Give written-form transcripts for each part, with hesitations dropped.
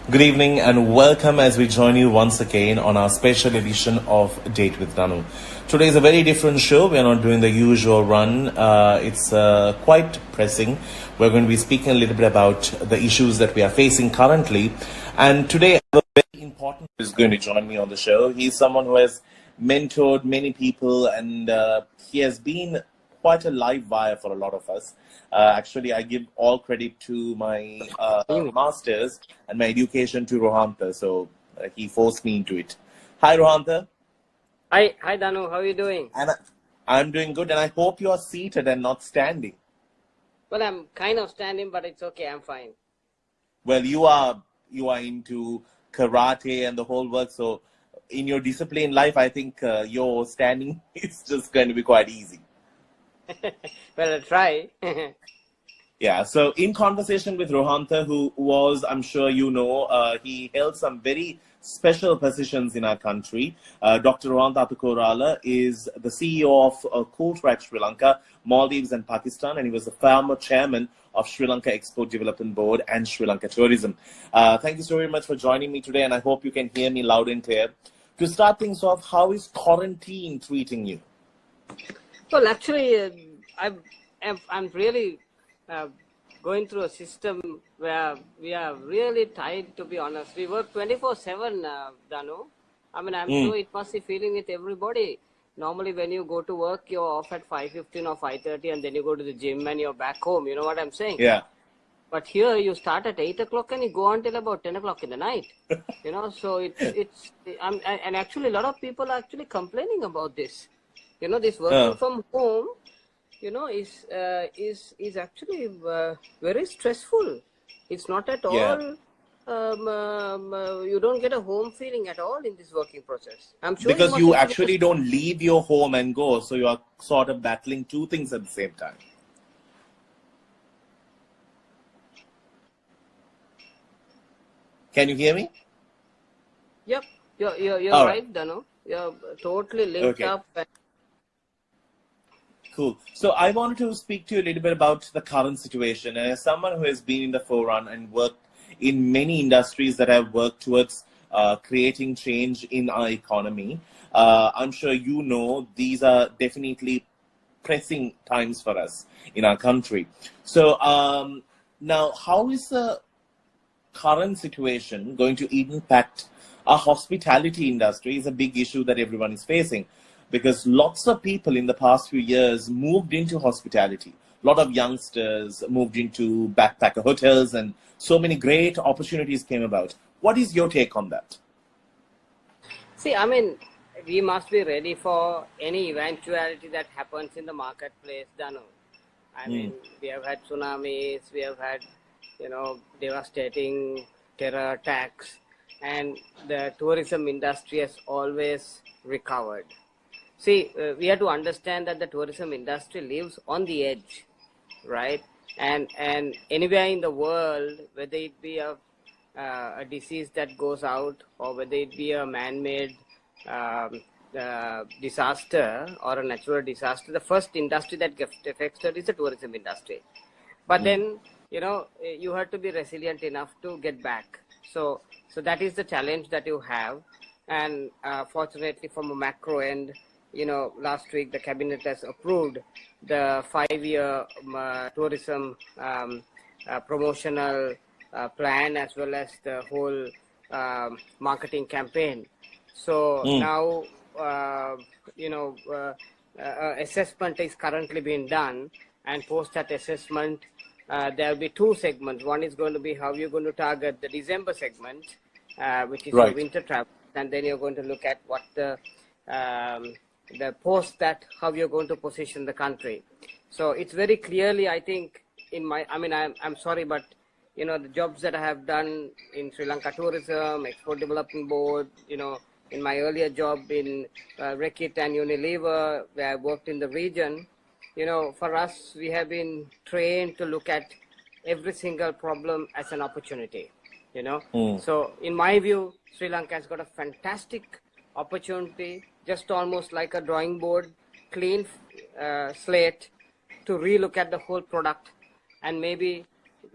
Good evening and welcome as we join you once again on our special edition of Date with Danu. Today is a very different show. We are not doing the usual run. It's quite pressing. We're going to be speaking a little bit about the issues that we are facing currently. And today, a very important is going to join me on the show. He's someone who has mentored many people and he has been quite a live wire for a lot of us. Actually, I give all credit to my masters and my education to Rohantha. So he forced me into it. Hi, Rohantha. Hi, Danu. How are you doing? And I'm doing good, and I hope you are seated and not standing. Well, I'm kind of standing, but it's okay. I'm fine. Well, you are into karate and the whole work. So in your discipline life, I think your standing is just going to be quite easy. Well, I'll try. Yeah, so in conversation with Rohantha, who was, I'm sure you know, he held some very special positions in our country. Dr. Rohantha Athukorala is the CEO of Cooltrack Sri Lanka, Maldives and Pakistan, and he was the former chairman of Sri Lanka Export Development Board and Sri Lanka Tourism. Thank you so very much for joining me today, and I hope you can hear me loud and clear. To start things off, how is quarantine treating you? Well, actually, I'm really going through a system where we are really tied, to be honest. We work 24/7, Danu. I mean, I'm sure it must be feeling with everybody. Normally, when you go to work, you're off at 5:15 or 5:30, and then you go to the gym and you're back home. You know what I'm saying? Yeah. But here, you start at 8 o'clock and you go until about 10 o'clock in the night. You know, so and actually, a lot of people are actually complaining about this. You know, this working from home, you know, is actually very stressful. It's not at all. You don't get a home feeling at all in this working process. I'm sure because you actually don't leave your home and go, so you are sort of battling two things at the same time. Can you hear me? Yep, you're right, Danu. You're totally linked up. Cool. So I wanted to speak to you a little bit about the current situation. And as someone who has been in the forefront and worked in many industries that have worked towards creating change in our economy, I'm sure you know these are definitely pressing times for us in our country. So now, how is the current situation going to impact our hospitality industry? Is a big issue that everyone is facing. Because lots of people in the past few years moved into hospitality. A lot of youngsters moved into backpacker hotels and so many great opportunities came about. What is your take on that? See, I mean, we must be ready for any eventuality that happens in the marketplace, Danu. I mean, we have had tsunamis, we have had, you know, devastating terror attacks, and the tourism industry has always recovered. See, we have to understand that the tourism industry lives on the edge, right? And anywhere in the world, whether it be a disease that goes out or whether it be a man-made disaster or a natural disaster, the first industry that gets affected is the tourism industry. But then, you know, you have to be resilient enough to get back. So that is the challenge that you have. And fortunately, from a macro end, you know, last week the cabinet has approved the 5-year tourism promotional plan as well as the whole marketing campaign. So now, you know, assessment is currently being done, and post that assessment, there will be two segments. One is going to be how you're going to target the December segment, which is your winter travel, and then you're going to look at what the post that, how you're going to position the country. So it's very clearly, I think, I'm sorry, but, you know, the jobs that I have done in Sri Lanka Tourism, Export Development Board, you know, in my earlier job in Reckitt and Unilever, where I worked in the region, you know, for us, we have been trained to look at every single problem as an opportunity, you know. So in my view, Sri Lanka has got a fantastic opportunity, just almost like a drawing board, clean slate to relook at the whole product and maybe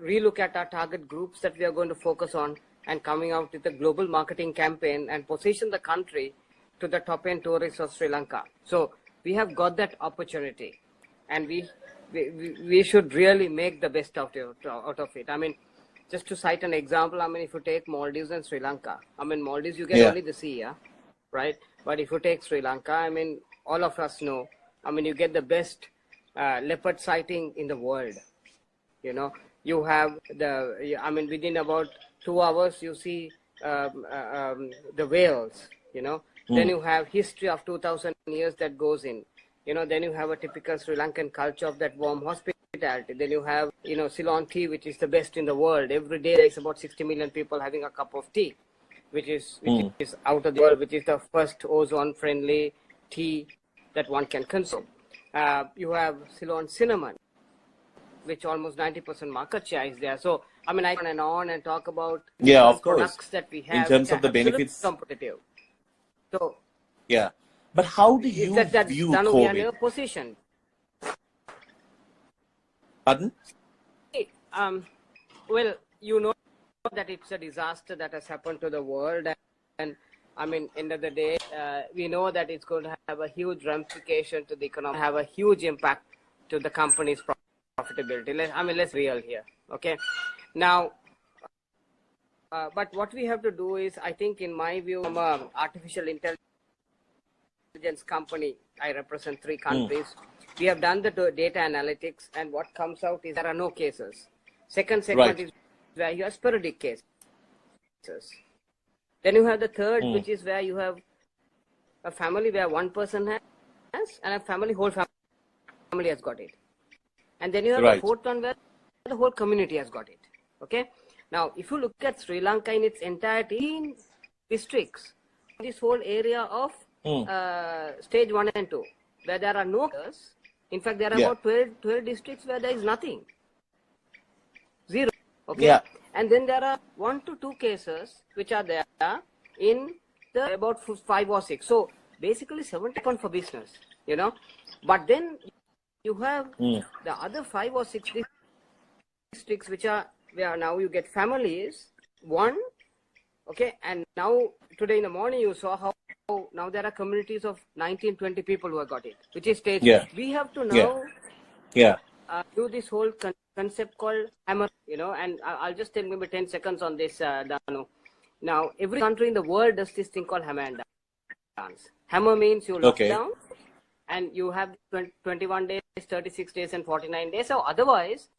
relook at our target groups that we are going to focus on and coming out with a global marketing campaign and position the country to the top end tourists of Sri Lanka. So we have got that opportunity, and we should really make the best out of it. I mean, just to cite an example, I mean, if you take Maldives and Sri Lanka, I mean, Maldives, you get only the sea, yeah, right? But if you take Sri Lanka, I mean, all of us know, I mean, you get the best leopard sighting in the world. You know, you have I mean, within about 2 hours, you see the whales, you know. Then you have history of 2,000 years that goes in. You know, then you have a typical Sri Lankan culture of that warm hospitality. Then you have, you know, Ceylon tea, which is the best in the world. Every day there is about 60 million people having a cup of tea, which is out of the world, which is the first ozone-friendly tea that one can consume. You have Ceylon cinnamon, which almost 90% market share is there. So, I mean, I can on and talk about of products course. that we have. In terms of the benefits. Competitive. So, yeah. But how do you view Danu, COVID? we are in a position. Pardon? Well, you know that it's a disaster that has happened to the world. And I mean, end of the day, we know that it's going to have a huge ramification to the economy, have a huge impact to the company's profitability. I mean, let's be real here. Okay. Now, but what we have to do is, I think, in my view, I'm an artificial intelligence company. I represent 3 countries. We have done the data analytics, and what comes out is there are no cases. Second segment is where you have sporadic cases. Then you have the third, which is where you have a family where one person has, and a whole family has got it. And then you have a fourth one where the whole community has got it. Okay. Now, if you look at Sri Lanka in its entirety, in districts, this whole area of stage 1 and 2, where there are no cases. In fact, there are about 12 districts where there is nothing. 0. Okay. Yeah. And then there are 1 to 2 cases which are there in the about 5 or 6. So basically 70% for business, you know. But then you have the other 5 or 6 districts which are where now you get families, 1, okay, and now today in the morning you saw how now there are communities of 19, 20 people who have got it, which is stage. We have to now do this whole concept called hammer, you know, and I'll just take maybe 10 seconds on this, Danu. Now, every country in the world does this thing called hammer and dance. Hammer means you lock down and you have 21 days, 36 days and 49 days. So otherwise,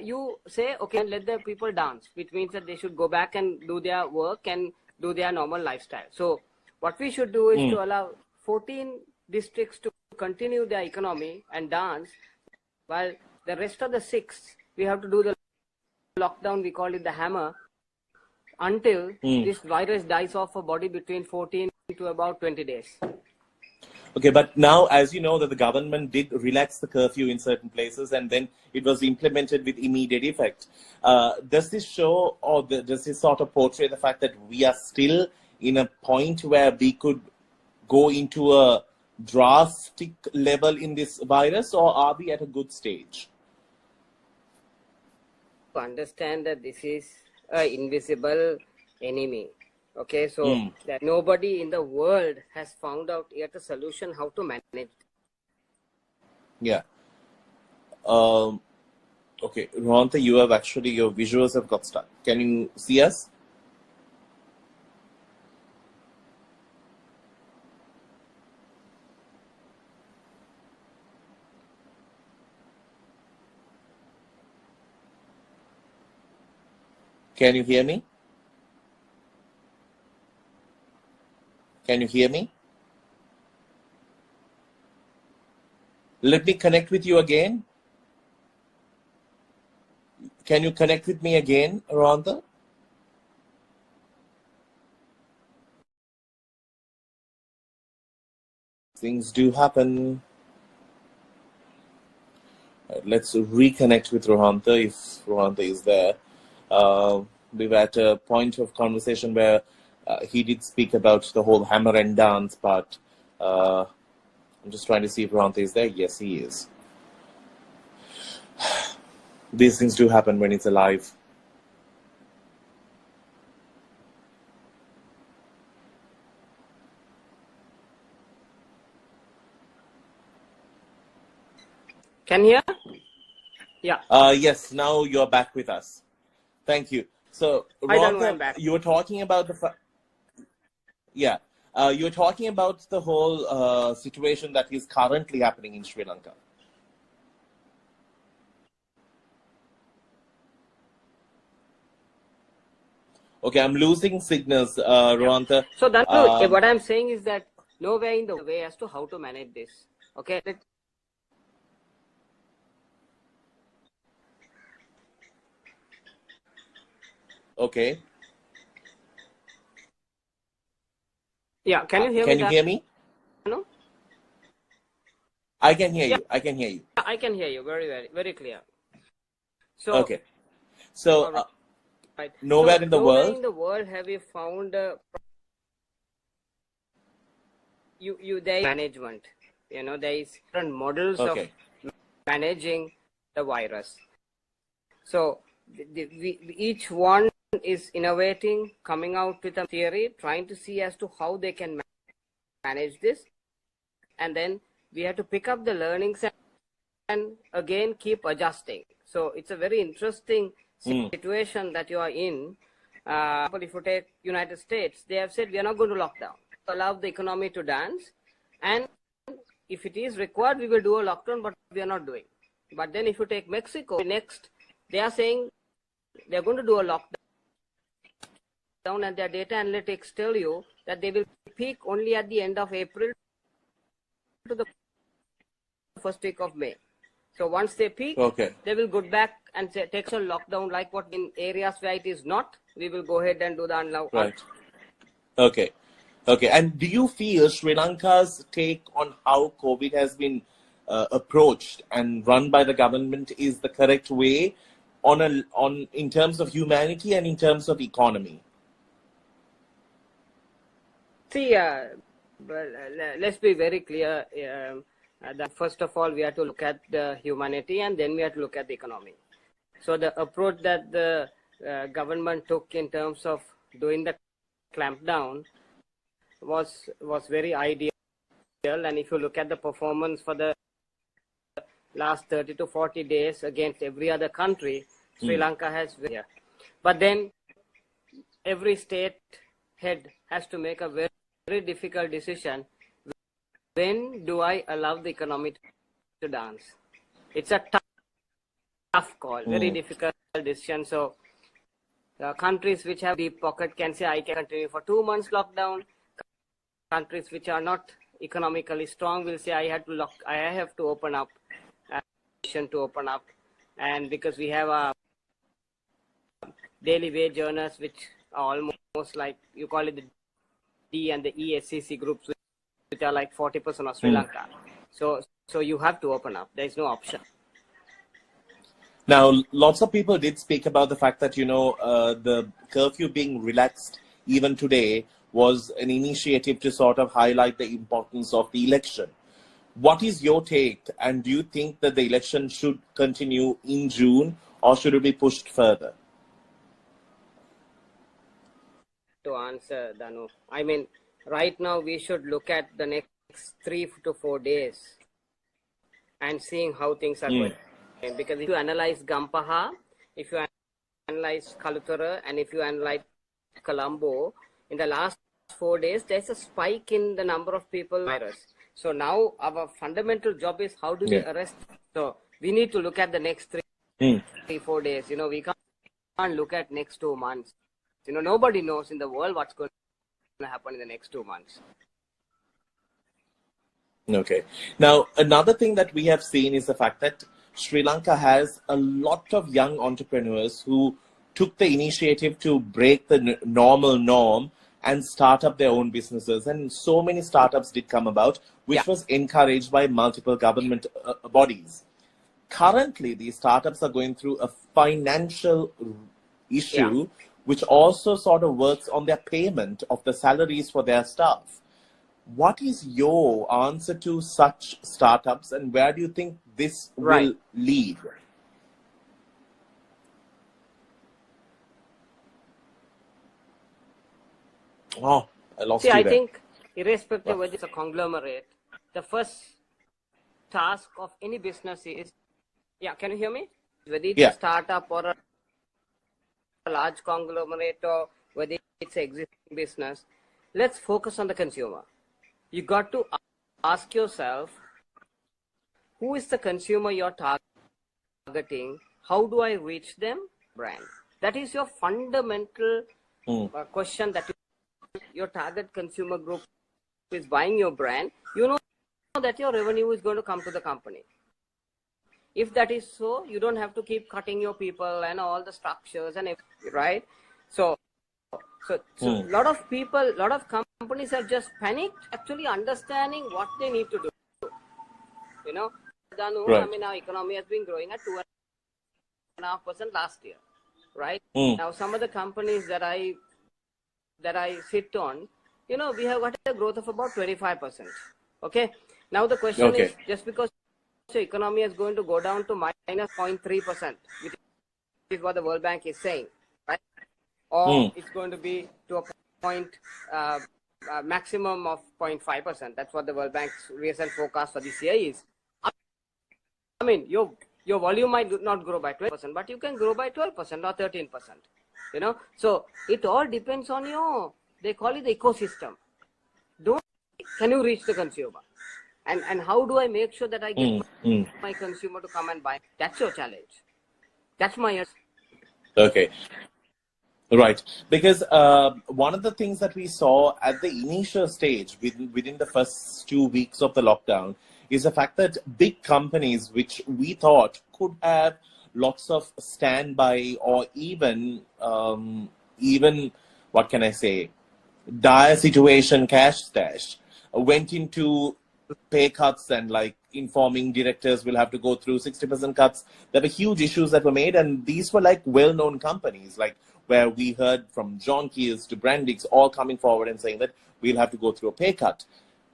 you say, okay, let the people dance, which means that they should go back and do their work and do their normal lifestyle. So what we should do is to allow 14 districts to continue their economy and dance, while the rest of the 6, we have to do the lockdown, we call it the hammer, until this virus dies off a body between 14 to about 20 days. Okay, but now, as you know, that the government did relax the curfew in certain places, and then it was implemented with immediate effect. Does this show, or does this sort of portray the fact that we are still in a point where we could go into a drastic level in this virus, or are we at a good stage? To understand that this is an invisible enemy. Okay, so that nobody in the world has found out yet a solution how to manage. Yeah. Okay, Rohantha, you have actually, your visuals have got stuck. Can you see us? Can you hear me? Can you hear me? Let me connect with you again. Can you connect with me again, Rohantha? Things do happen. Let's reconnect with Rohantha if Rohantha is there. We were at a point of conversation where he did speak about the whole hammer and dance part. I'm just trying to see if Rohantha is there. Yes, he is. These things do happen when it's alive. Can you hear? Yeah. Yes, now you're back with us. Thank you. So, Hi, Danu, I'm Rohantha, back. you were talking about you were talking about the whole situation that is currently happening in Sri Lanka. Okay, I'm losing signals, Rohantha. So, Danu, what I'm saying is that nowhere in the way as to how to manage this. Okay. Okay. Yeah. Can you hear Can me, you hear me? Danu? I can hear Yeah. you. I can hear you. I can hear you very, very, very clear. So, Okay. So, right. nowhere in the Nowhere world. in the world have you found there is management. There is different models Okay. of managing the virus. So each one is innovating, coming out with a theory, trying to see as to how they can manage this, and then we have to pick up the learnings and again keep adjusting. So it's a very interesting situation that you are in. But if you take United States, they have said we are not going to lock down, allow the economy to dance, and if it is required, we will do a lockdown, but we are not doing. But then if you take Mexico, next, they are saying they are going to do a lockdown, and their data analytics tell you that they will peak only at the end of April to the first week of May. So once they peak, they will go back and take a lockdown like what in areas where it is not, we will go ahead and do the unlock. Right. Okay. Okay. And do you feel Sri Lanka's take on how COVID has been approached and run by the government is the correct way in terms of humanity and in terms of economy? See, let's be very clear. That first of all, we have to look at the humanity and then we have to look at the economy. So the approach that the government took in terms of doing the clampdown was very ideal. And if you look at the performance for the last 30 to 40 days against every other country, Sri Lanka has. But then every state head has to make a very, very difficult decision. When do I allow the economy to dance? It's a tough call, very difficult decision. So countries which have deep pocket can say I can continue for 2 months lockdown. Countries which are not economically strong will say I have to open up, to open up, and because we have a daily wage earners which are almost like you call it the D and the ESCC groups, which are like 40% of Sri Lanka. So you have to open up. There is no option. Now, lots of people did speak about the fact that, the curfew being relaxed even today was an initiative to sort of highlight the importance of the election. What is your take? And do you think that the election should continue in June or should it be pushed further? To answer, Danu, I mean, right now we should look at the next 3 to 4 days and seeing how things are going. Because if you analyze Gampaha, if you analyze Kalutara, and if you analyze Colombo, in the last 4 days, there's a spike in the number of people virus. So now our fundamental job is how do we arrest? So we need to look at the next 3-4 days. We can't look at next 2 months. Nobody knows in the world what's going to happen in the next 2 months. Okay. Now, another thing that we have seen is the fact that Sri Lanka has a lot of young entrepreneurs who took the initiative to break the normal norm and start up their own businesses. And so many startups did come about, which was encouraged by multiple government bodies. Currently, these startups are going through a financial issue, which also sort of works on their payment of the salaries for their staff. What is your answer to such startups and where do you think this will lead? Oh, I lost See, you I there. think irrespective whether it's a conglomerate, the first task of any business is, yeah, can you hear me? Whether it's a Yeah. startup or a large conglomerate or whether it's an existing business, let's focus on the consumer. You got to ask yourself, who is the consumer you're targeting? How do I reach them? Brand. That is your fundamental question, that your target consumer group is buying your brand. You know that your revenue is going to come to the company. If that is so, you don't have to keep cutting your people and all the structures and everything, right? So lot of people, lot of companies are just panicked, actually understanding what they need to do. You know, Danu, Right. I mean, our economy has been growing at 2.5% last year, right? Now, some of the companies that I sit on, you know, we have got a growth of about 25%. Okay. Now the question is, just because the economy is going to go down to minus 0.3%, which is what the World Bank is saying, right? Or it's going to be to a maximum of 0.5%. That's what the World Bank's recent forecast for this year is. I mean, your volume might not grow by 12%, but you can grow by 12% or 13%. You know, so it all depends on your, they call it the ecosystem. Can you reach the consumer? And how do I make sure that I get my consumer to come and buy? That's your challenge. That's my answer. Okay. Right. Because one of the things that we saw at the initial stage within the first 2 weeks of the lockdown is the fact that big companies, which we thought could have lots of standby or even what can I say, dire situation cash stash, went into pay cuts and like informing directors will have to go through 60% cuts. There were huge issues that were made, and these were like well-known companies, like where we heard from John Keys to Brandix all coming forward and saying that we'll have to go through a pay cut.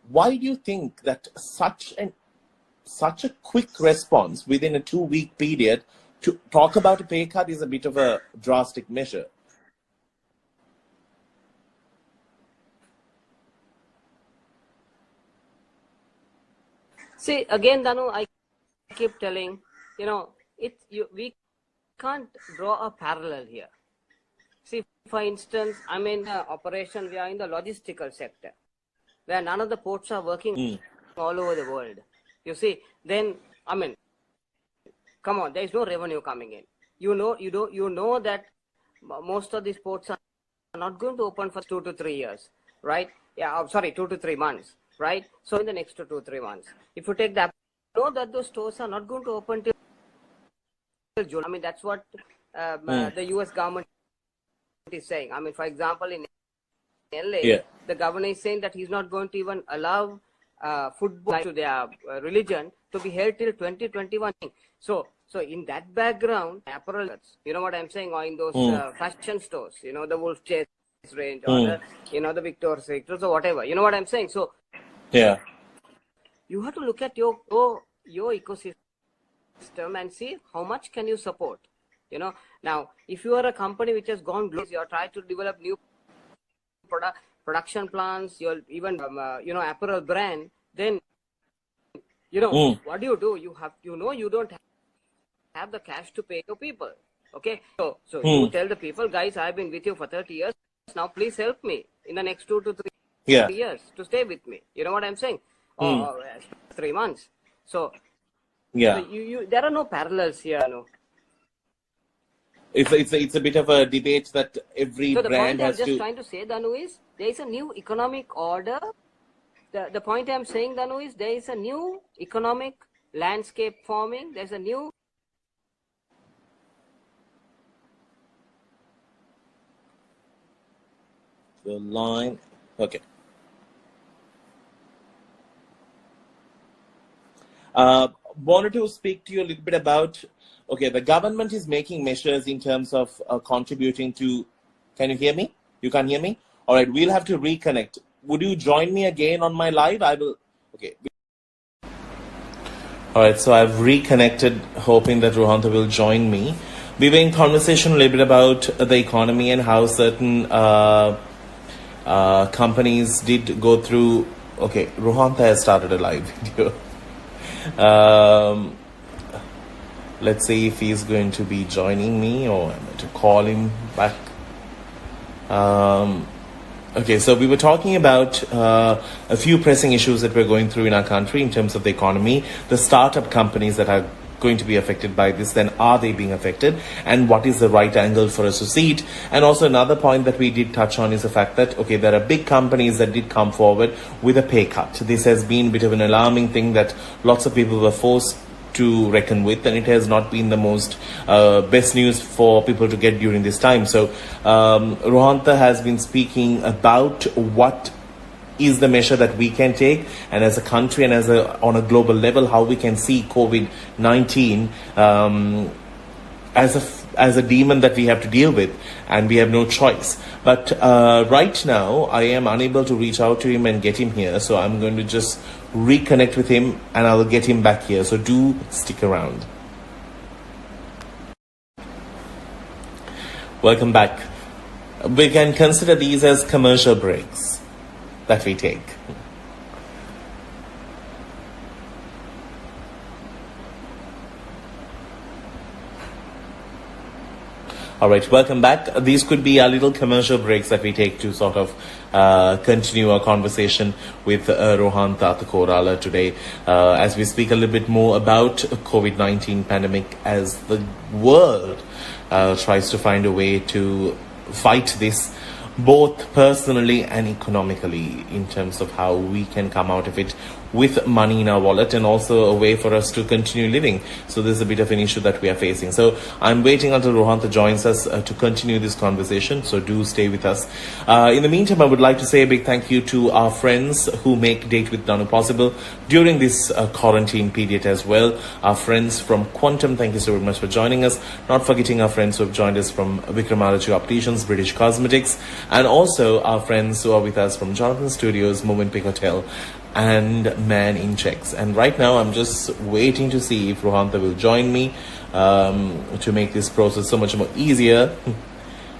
Why do you think that such a quick response within a 2-week period to talk about a pay cut is a bit of a drastic measure? See, again, Danu, I keep telling, you know, we can't draw a parallel here. See, for instance, I'm in the operation, we are in the logistical sector, where none of the ports are working all over the world. You see, then, I mean, come on, there is no revenue coming in. You know that most of these ports are not going to open for 2 to 3 years, right? Yeah, sorry, 2 to 3 months, right? So in the next 2 to 3 months, if you take that, you know that those stores are not going to open till June. I mean, that's what the US government is saying. I mean, for example, in LA, the governor is saying that he's not going to even allow football to their religion to be held till 2021. So in that background, apparel, you know what I'm saying, or in those fashion stores, you know, the Wolf Chase range or the, you know, the Victor's Secret or whatever, you know what I'm saying. So yeah, you have to look at your ecosystem and see how much can you support. You know, now if you are a company which has gone global, you are trying to develop new production plans, you're even you know, apparel brand, then you know what do? You have, you know, you don't have the cash to pay your people. Okay, so you tell the people, guys, I've been with you for 30 years. Now please help me in the next 2 to 3 years to stay with me. You know what I'm saying? Or 3 months. So you there are no parallels here. No. It's a bit of a debate that every brand has to. So the point I'm just trying to say, Danu, is there is a new economic order. The point I'm saying, Danu, is there is a new economic landscape forming. There's a new. The line. Okay. Wanted to speak to you a little bit about. Okay, the government is making measures in terms of contributing to. Can you hear me? You can't hear me? All right, we'll have to reconnect. Would you join me again on my live? I will. Okay. All right, so I've reconnected, hoping that Rohantha will join me. We were in conversation a little bit about the economy and how certain companies did go through. Okay, Rohantha has started a live video. Um, let's see if he's going to be joining me or I'm going to call him back. Okay, so we were talking about a few pressing issues that we're going through in our country in terms of the economy, the startup companies that are going to be affected by this, then are they being affected, and what is the right angle for us to see it? And also another point that we did touch on is the fact that, okay, there are big companies that did come forward with a pay cut. This has been a bit of an alarming thing that lots of people were forced to reckon with, and it has not been the most best news for people to get during this time. So Rohantha has been speaking about what is the measure that we can take, and as a country and on a global level, how we can see COVID-19 as a demon that we have to deal with, and we have no choice. But right now, I am unable to reach out to him and get him here, so I'm going to just reconnect with him and I'll get him back here. So do stick around. Welcome back. We can consider these as commercial breaks that we take. All right, welcome back. These could be our little commercial breaks that we take to sort of continue our conversation with Rohantha Athukorala today as we speak a little bit more about COVID-19 pandemic as the world tries to find a way to fight this both personally and economically in terms of how we can come out of it with money in our wallet and also a way for us to continue living. So there's a bit of an issue that we are facing. So I'm waiting until Rohantha joins us to continue this conversation. So do stay with us. In the meantime, I would like to say a big thank you to our friends who make Date with Danu possible during this quarantine period as well. Our friends from Quantum, thank you so very much for joining us. Not forgetting our friends who have joined us from Vikramaditya Opticians, British Cosmetics, and also our friends who are with us from Jonathan Studios, Movenpick Hotel, and Man in Checks. And right now I'm just waiting to see if Rohantha will join me to make this process so much more easier.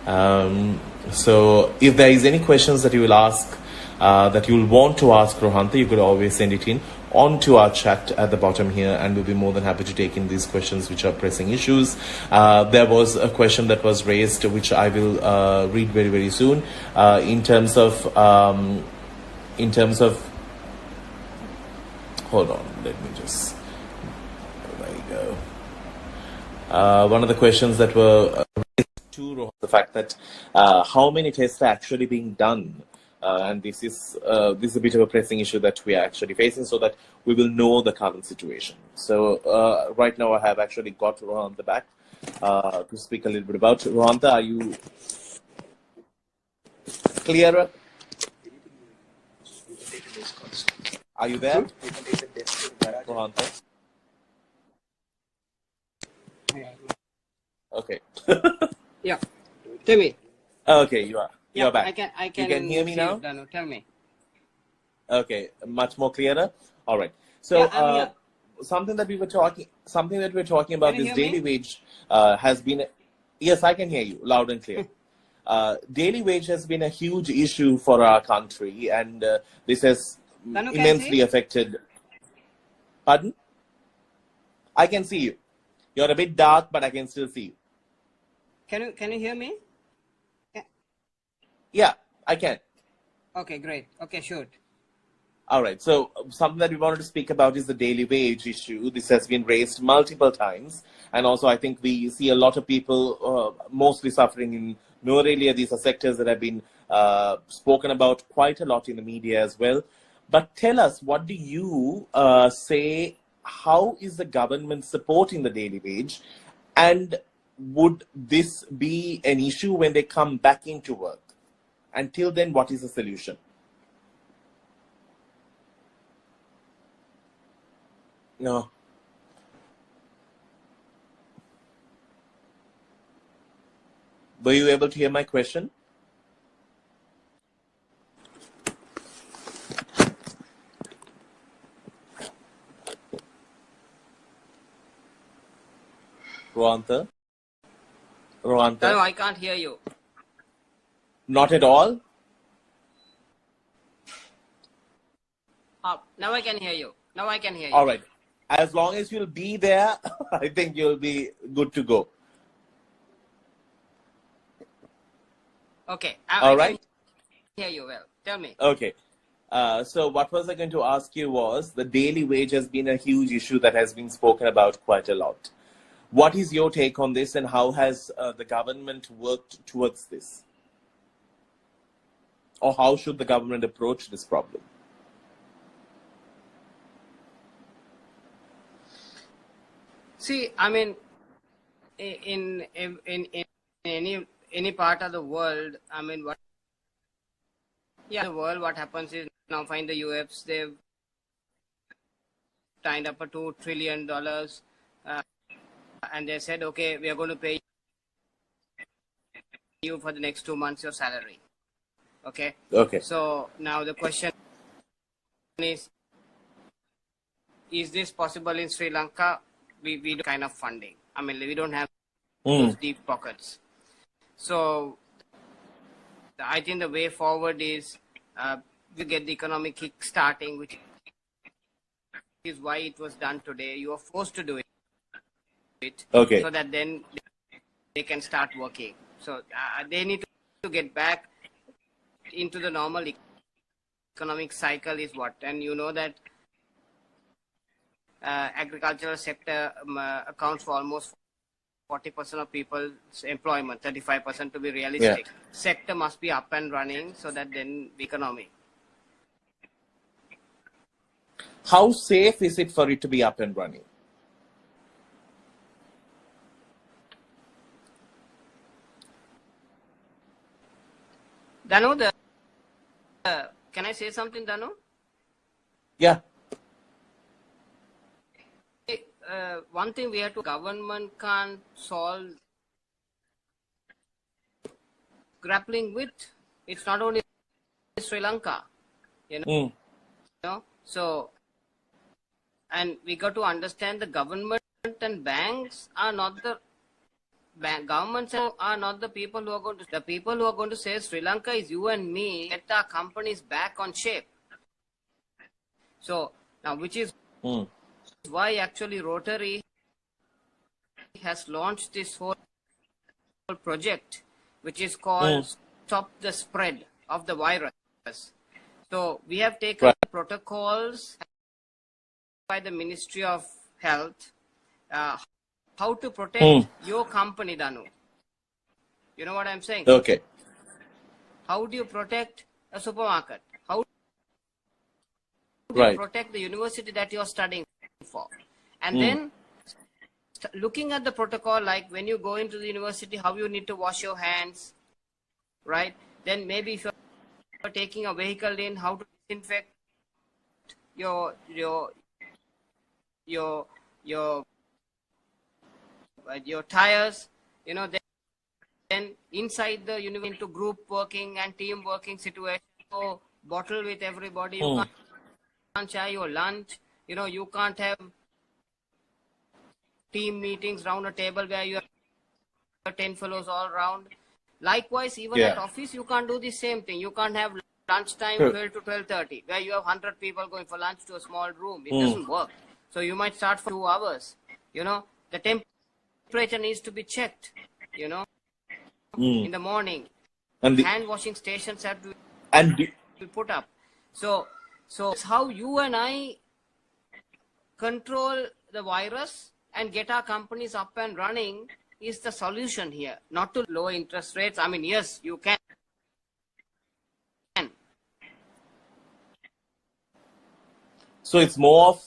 So if there is any questions that you will ask, that you will want to ask Rohantha, you could always send it in onto our chat at the bottom here, and we'll be more than happy to take in these questions which are pressing issues. There was a question that was raised which I will read very, very soon in terms of hold on, let me just, there you go. One of the questions that were raised to the fact that how many tests are actually being done, and this is a bit of a pressing issue that we are actually facing, so that we will know the current situation. So right now I have actually got Rohantha back to speak a little bit about. Rohantha, are you clearer? Are you there? Rohantha? Okay. Yeah. Tell me. Okay, you are. Yeah, You're back. I can You can hear me now? Danu, tell me. Okay, much more clearer. All right. So Yeah, I'm here. something that we're talking about, Can you this hear daily me? wage has been. Yes, I can hear you loud and clear. Daily wage has been a huge issue for our country, and this has Danu, can immensely see? affected. Pardon? I can see you. You're a bit dark, but I can still see you. Can you hear me? Yeah, I can. Okay, great. Okay, shoot. All right. So something that we wanted to speak about is the daily wage issue. This has been raised multiple times. And also, I think we see a lot of people mostly suffering in rural area. These are sectors that have been spoken about quite a lot in the media as well. But tell us, what do you say? How is the government supporting the daily wage? And would this be an issue when they come back into work? Until then, what is the solution? No. Were you able to hear my question? Rohantha? Danu, Rohantha? I can't hear you. Not at all? Now I can hear you. Now I can hear you. All right. As long as you'll be there, I think you'll be good to go. Okay. All I right. can hear you well. Tell me. Okay. So what was I going to ask you was the daily wage has been a huge issue that has been spoken about quite a lot. What is your take on this, and how has the government worked towards this? Or how should the government approach this problem? See, I mean, in any part of the world, I mean, the world, what happens is now find the UFs, they've signed up for $2 trillion, and they said, okay, we are going to pay you for the next 2 months your salary. Okay. Okay. So now the question is this possible in Sri Lanka? We do kind of funding. I mean, we don't have those deep pockets. So I think the way forward is we get the economic kick starting, which is why it was done today. You are forced to do it. Okay. So that then they can start working. So they need to get back into the normal economic cycle is what. And you know that agricultural sector accounts for almost 40% of people's employment, 35% to be realistic. Yeah. Sector must be up and running so that then the economy. How safe is it for it to be up and running? Danu, can I say something, Danu? Yeah. One thing we have to, government can't solve grappling with. It's not only Sri Lanka, you know. So, and we got to understand the government and banks are not the governments are not the people who are going to. The people who are going to say Sri Lanka is you and me. Get our companies back on shape. So now, which is why actually Rotary has launched this whole project, which is called Stop the Spread of the Virus. So we have taken protocols by the Ministry of Health, how to protect your company, Danu. You know what I'm saying? Okay. How do you protect a supermarket? How do you protect the university that you're studying for? And then looking at the protocol, like when you go into the university, how you need to wash your hands, right? Then maybe if you're taking a vehicle in, how to disinfect your tires, you know. Then inside the university into group working and team working situation, so bottle with everybody. You can't share your lunch. You know, you can't have team meetings round a table where you have 10 fellows all around. Likewise, even at office, you can't do the same thing. You can't have lunchtime 12 to 12:30, where you have 100 people going for lunch to a small room. It doesn't work. So you might start for 2 hours. You know, the temperature needs to be checked, you know, in the morning. And hand washing stations have to be put up. So it's how you and I control the virus and get our companies up and running is the solution here, not to lower interest rates. I mean, yes, you can. So it's more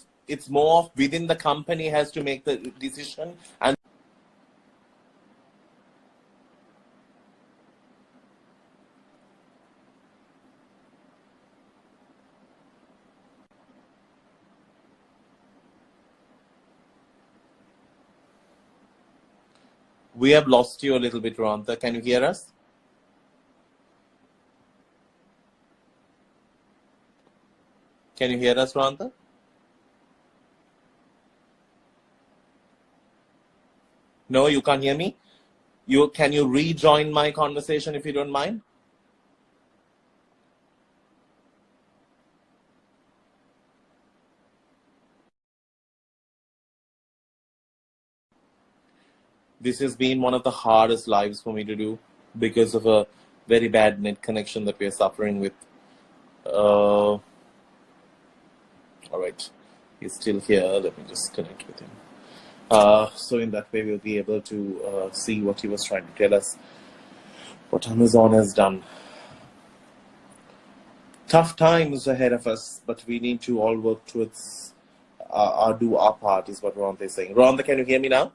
of within the company has to make the decision, and we have lost you a little bit, Rohantha. Can you hear us? Can you hear us, Rohantha? No, you can't hear me? Can you rejoin my conversation if you don't mind? This has been one of the hardest lives for me to do because of a very bad net connection that we are suffering with. All right, he's still here. Let me just connect with him. So in that way, we'll be able to see what he was trying to tell us, what Amazon has done. Tough times ahead of us, but we need to all work towards do our part, is what Rohantha is saying. Rohantha, can you hear me now?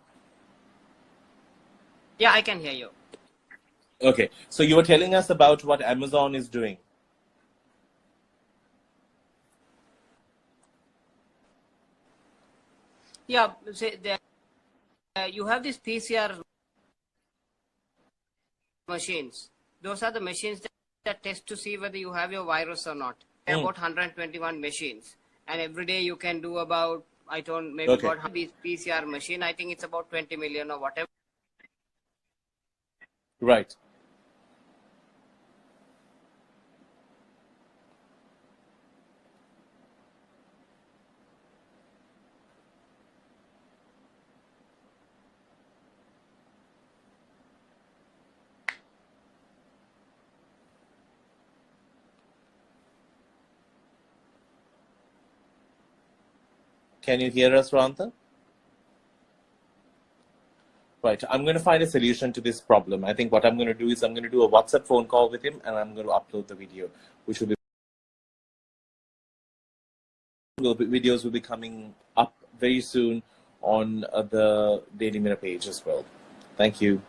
Yeah, I can hear you. Okay, so you were telling us about what Amazon is doing. Yeah, say you have these PCR machines. Those are the machines that test to see whether you have your virus or not. About 121 machines, and every day you can do about, I don't, maybe Okay. about these PCR machine. I think it's about 20 million or whatever. Right. Can you hear us, Rohantha? Right. I'm going to find a solution to this problem. I think what I'm going to do is I'm going to do a WhatsApp phone call with him, and I'm going to upload the video, which will be videos will be coming up very soon on the Daily Mirror page as well. Thank you.